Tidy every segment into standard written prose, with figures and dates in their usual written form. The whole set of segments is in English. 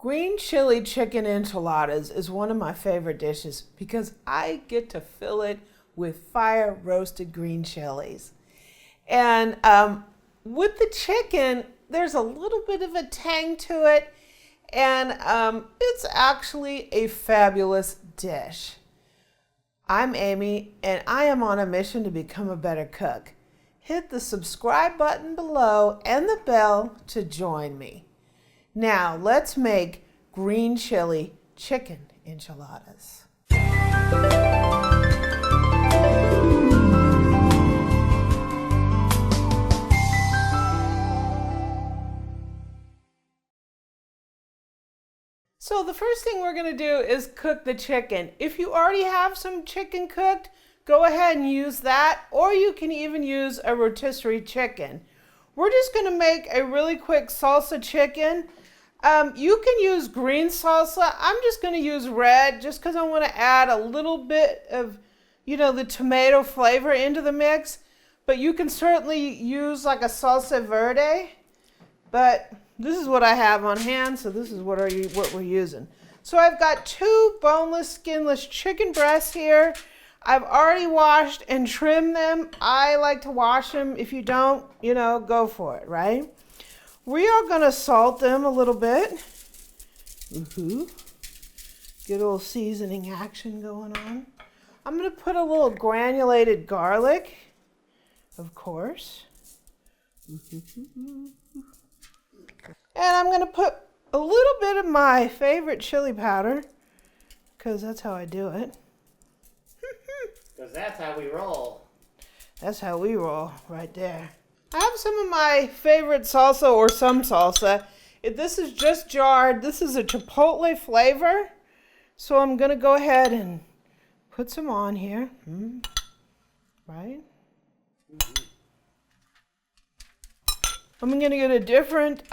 Green chili chicken enchiladas is one of my favorite dishes because I get to fill it with fire roasted green chilies. And with the chicken, there's a little bit of a tang to it, and it's actually a fabulous dish. I'm Amy, and I am on a mission to become a better cook. Hit the subscribe button below and the bell to join me. Now, let's make green chili chicken enchiladas. So the first thing we're going to do is cook the chicken. If you already have some chicken cooked, go ahead and use that, or you can even use a rotisserie chicken. We're just going to make a really quick salsa chicken. You can use green salsa. I'm just going to use red just because I want to add a little bit of, the tomato flavor into the mix. But you can certainly use like a salsa verde. But this is what I have on hand, so this is what we're using. So I've got 2 boneless, skinless chicken breasts here. I've already washed and trimmed them. I like to wash them. If you don't, go for it, right? We are going to salt them a little bit. Get a little seasoning action going on. I'm going to put a little granulated garlic, of course. And I'm going to put a little bit of my favorite chili powder, because that's how I do it. Because that's how we roll. That's how we roll, right there. I have some of my favorite salsa, or some salsa. This is just jarred. This is a chipotle flavor. So I'm going to go ahead and put some on here. Right? I'm going to get a different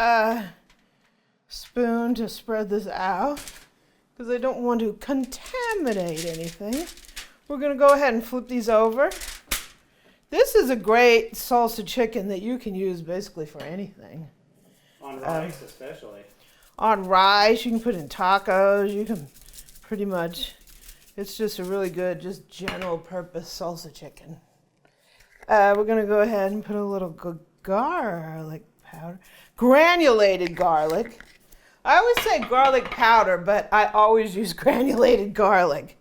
spoon to spread this out, because I don't want to contaminate anything. We're going to go ahead and flip these over. This is a great salsa chicken that you can use basically for anything. On rice especially. On rice, you can put in tacos, you can pretty much, it's just a really good, just general purpose salsa chicken. We're going to go ahead and put a little garlic powder, granulated garlic. I always say garlic powder, but I always use granulated garlic.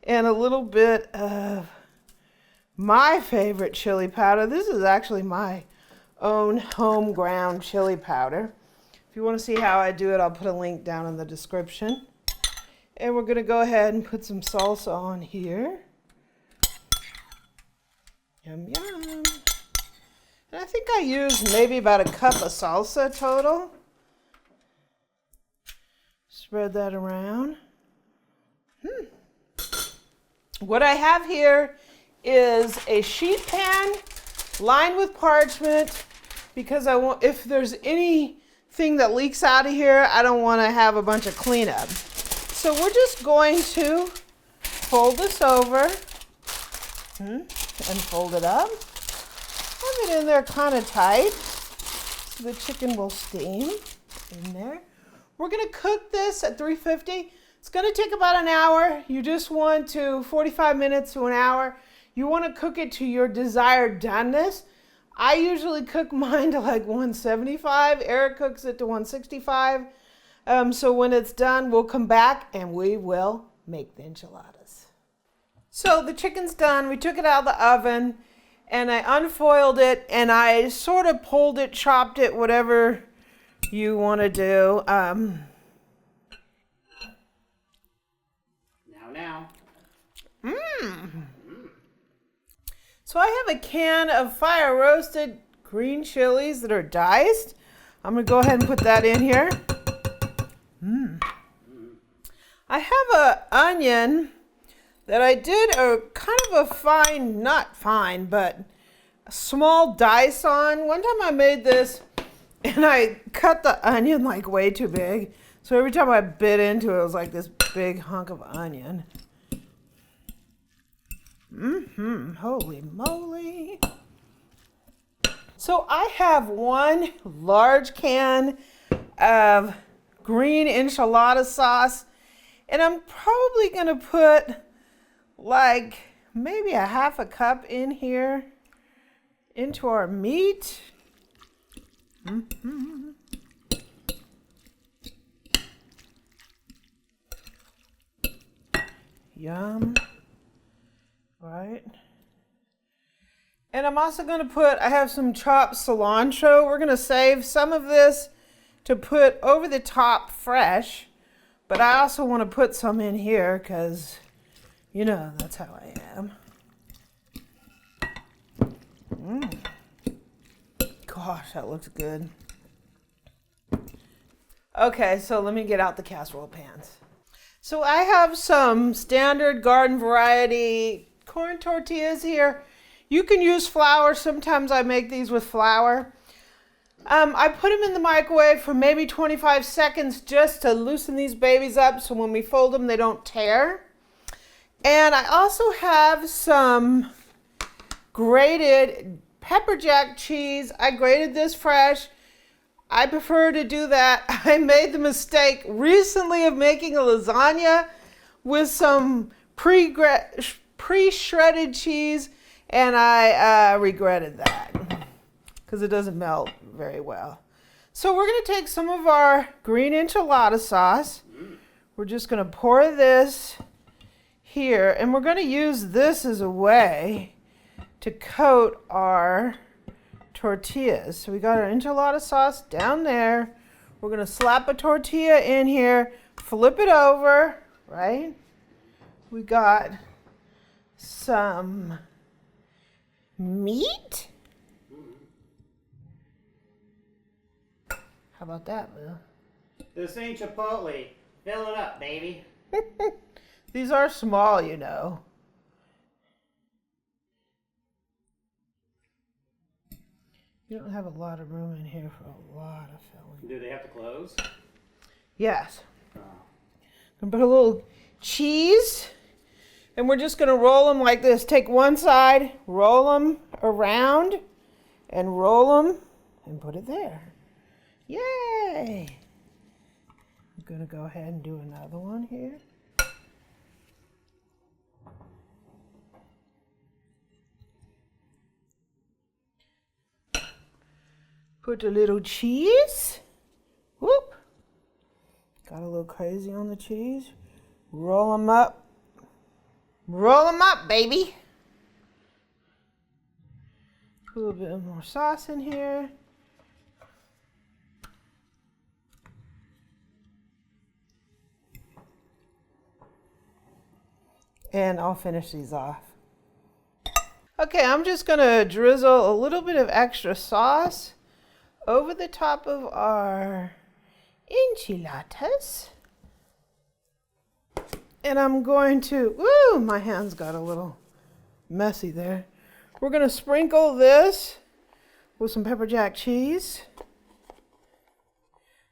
And a little bit of my favorite chili powder. This is actually my own home ground chili powder. If you want to see how I do it, I'll put a link down in the description. And we're going to go ahead and put some salsa on here. Yum, yum. And I think I used maybe about a cup of salsa total. Spread that around. What I have here is a sheet pan lined with parchment, because I want, if there's anything that leaks out of here, I don't want to have a bunch of cleanup. So we're just going to fold this over and fold it up. Have it in there kind of tight so the chicken will steam in there. We're going to cook this at 350. It's going to take about an hour. You just want to 45 minutes to an hour. You want to cook it to your desired doneness. I usually cook mine to like 175. Eric cooks it to 165. So when it's done, we'll come back and we will make the enchiladas. So the chicken's done. We took it out of the oven and I unfoiled it and I sort of pulled it, chopped it, whatever you want to do. Now. So I have a can of fire roasted green chilies that are diced. I'm going to go ahead and put that in here. I have an onion that I did a kind of a fine, not fine, but a small dice on. One time I made this and I cut the onion like way too big. So every time I bit into it, it was like this big hunk of onion. Holy moly. So I have one large can of green enchilada sauce. And I'm probably gonna put like maybe a half a cup in here into our meat. Yum. Right. And I'm also going to I have some chopped cilantro. We're going to save some of this to put over the top fresh. But I also want to put some in here because, you know, that's how I am. Gosh, that looks good. Okay, so let me get out the casserole pans. So I have some standard garden variety corn tortillas here. You can use flour. Sometimes I make these with flour. I put them in the microwave for maybe 25 seconds just to loosen these babies up so when we fold them they don't tear. And I also have some grated pepper jack cheese. I grated this fresh. I prefer to do that. I made the mistake recently of making a lasagna with some pre-shredded cheese, and I regretted that because it doesn't melt very well. So we're going to take some of our green enchilada sauce. We're just going to pour this here, and we're going to use this as a way to coat our tortillas. So we got our enchilada sauce down there. We're going to slap a tortilla in here, flip it over, right? We got some meat. How about that, Lou? This ain't Chipotle. Fill it up, baby. These are small, you know. You don't have a lot of room in here for a lot of filling. Do they have to close? Yes. Oh. I'm gonna put a little cheese, and we're just gonna roll them like this. Take one side, roll them around, and roll them, and put it there. Yay! I'm gonna go ahead and do another one here. Put a little cheese. Whoop. Got a little crazy on the cheese. Roll them up. Roll them up, baby. Put a little bit more sauce in here. And I'll finish these off. Okay, I'm just gonna drizzle a little bit of extra sauce over the top of our enchiladas. And I'm going to, woo, my hands got a little messy there. We're going to sprinkle this with some pepper jack cheese.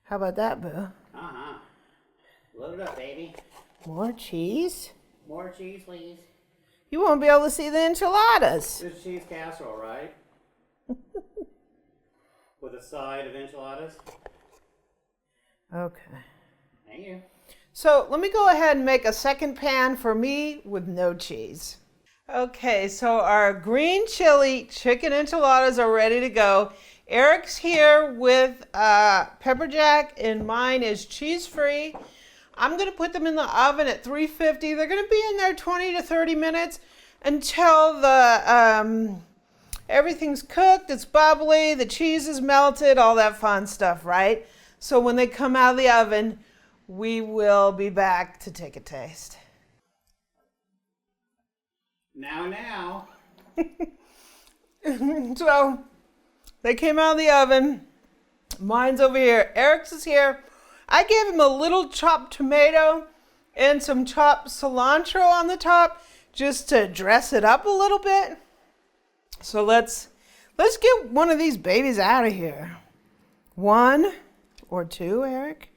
How about that, Boo? Uh-huh. Load it up, baby. More cheese. More cheese, please. You won't be able to see the enchiladas. This is cheese casserole, right? With a side of enchiladas. Okay. Thank you. So let me go ahead and make a second pan for me with no cheese. Okay, so our green chili chicken enchiladas are ready to go. Eric's here with pepper jack and mine is cheese-free. I'm going to put them in the oven at 350. They're going to be in there 20 to 30 minutes until the everything's cooked, it's bubbly, the cheese is melted, all that fun stuff, right? So when they come out of the oven, we will be back to take a taste. Now. So they came out of the oven. Mine's over here. Eric's is here. I gave him a little chopped tomato and some chopped cilantro on the top just to dress it up a little bit. So let's get one of these babies out of here. One or two, Eric?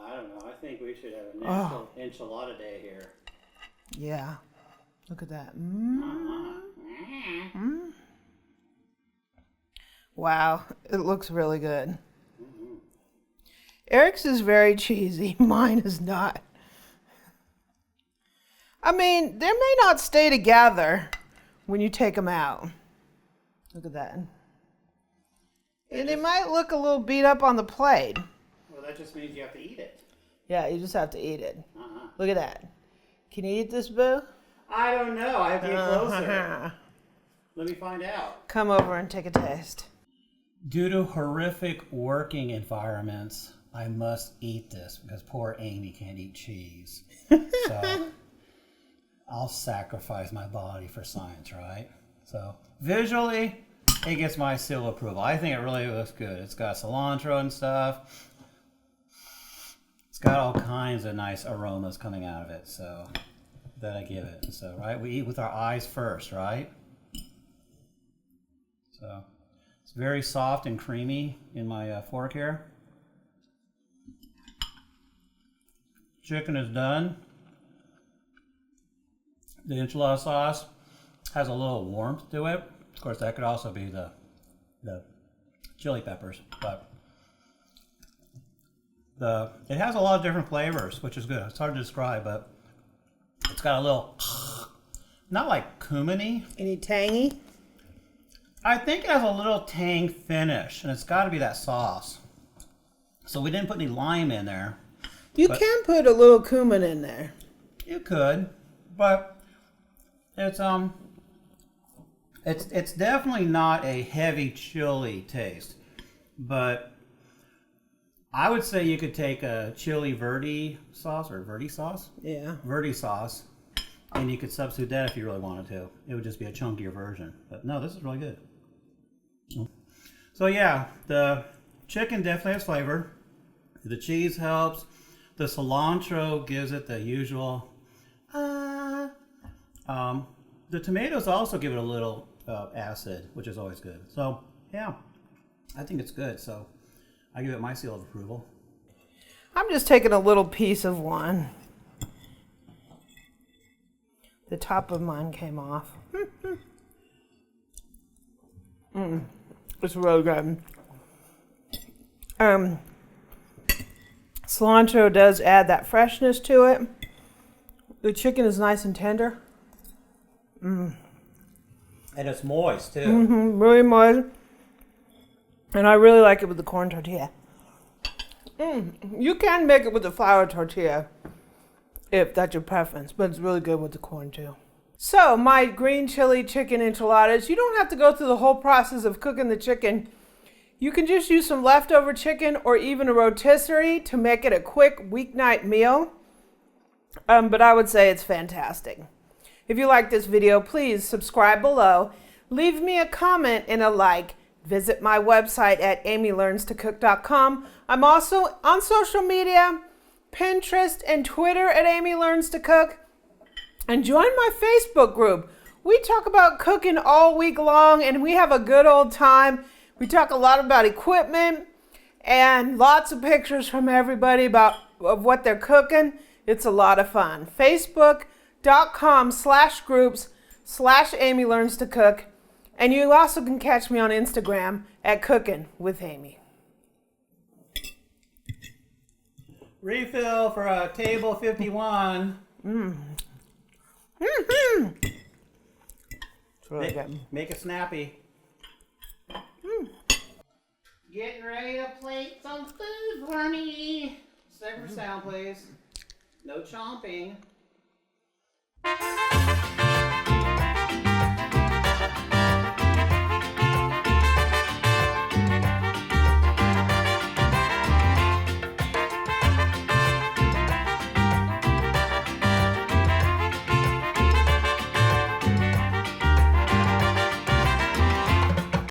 I don't know. I think we should have a national enchilada day here. Yeah. Look at that. Wow. It looks really good. Eric's is very cheesy. Mine is not. I mean, they may not stay together when you take them out. Look at that. And they might look a little beat up on the plate. Well, that just means you have to eat it. Yeah, you just have to eat it. Uh-huh. Look at that. Can you eat this, Boo? I don't know. I have to get closer. Let me find out. Come over and take a taste. Due to horrific working environments, I must eat this because poor Amy can't eat cheese. So I'll sacrifice my body for science, right? So visually, it gets my seal of approval. I think it really looks good. It's got cilantro and stuff. It's got all kinds of nice aromas coming out of it. So that I give it. So, right, we eat with our eyes first, right? So it's very soft and creamy in my fork here. Chicken is done. The enchilada sauce has a little warmth to it. Of course, that could also be the chili peppers, but it has a lot of different flavors, which is good. It's hard to describe, but it's got a little, not like cumin-y. Any tangy? I think it has a little tang finish, and it's got to be that sauce. So we didn't put any lime in there. You can put a little cumin in there. You could, but it's definitely not a heavy chili taste. But I would say you could take a chili verde sauce or verde sauce. Yeah. Verde sauce, and you could substitute that if you really wanted to. It would just be a chunkier version. But no, this is really good. So yeah, the chicken definitely has flavor. The cheese helps. The cilantro gives it the usual. The tomatoes also give it a little acid, which is always good. So yeah, I think it's good. So I give it my seal of approval. I'm just taking a little piece of one. The top of mine came off. It's really good. Cilantro does add that freshness to it. The chicken is nice and tender. And it's moist too. Really moist. And I really like it with the corn tortilla. You can make it with the flour tortilla if that's your preference, but it's really good with the corn too. So my green chili chicken enchiladas, you don't have to go through the whole process of cooking the chicken. You can just use some leftover chicken or even a rotisserie to make it a quick weeknight meal. But I would say it's fantastic. If you like this video, please subscribe below. Leave me a comment and a like. Visit my website at amylearnstocook.com. I'm also on social media, Pinterest and Twitter at Amy Learns to Cook. And join my Facebook group. We talk about cooking all week long and we have a good old time. We talk a lot about equipment and lots of pictures from everybody of what they're cooking. It's a lot of fun. Facebook.com/groups/Amy Learns to Cook. And you also can catch me on Instagram at Cooking with Amy. Refill for table 51. It's really good. Make it snappy. Getting ready to plate some food for me. Second sound, please. No chomping.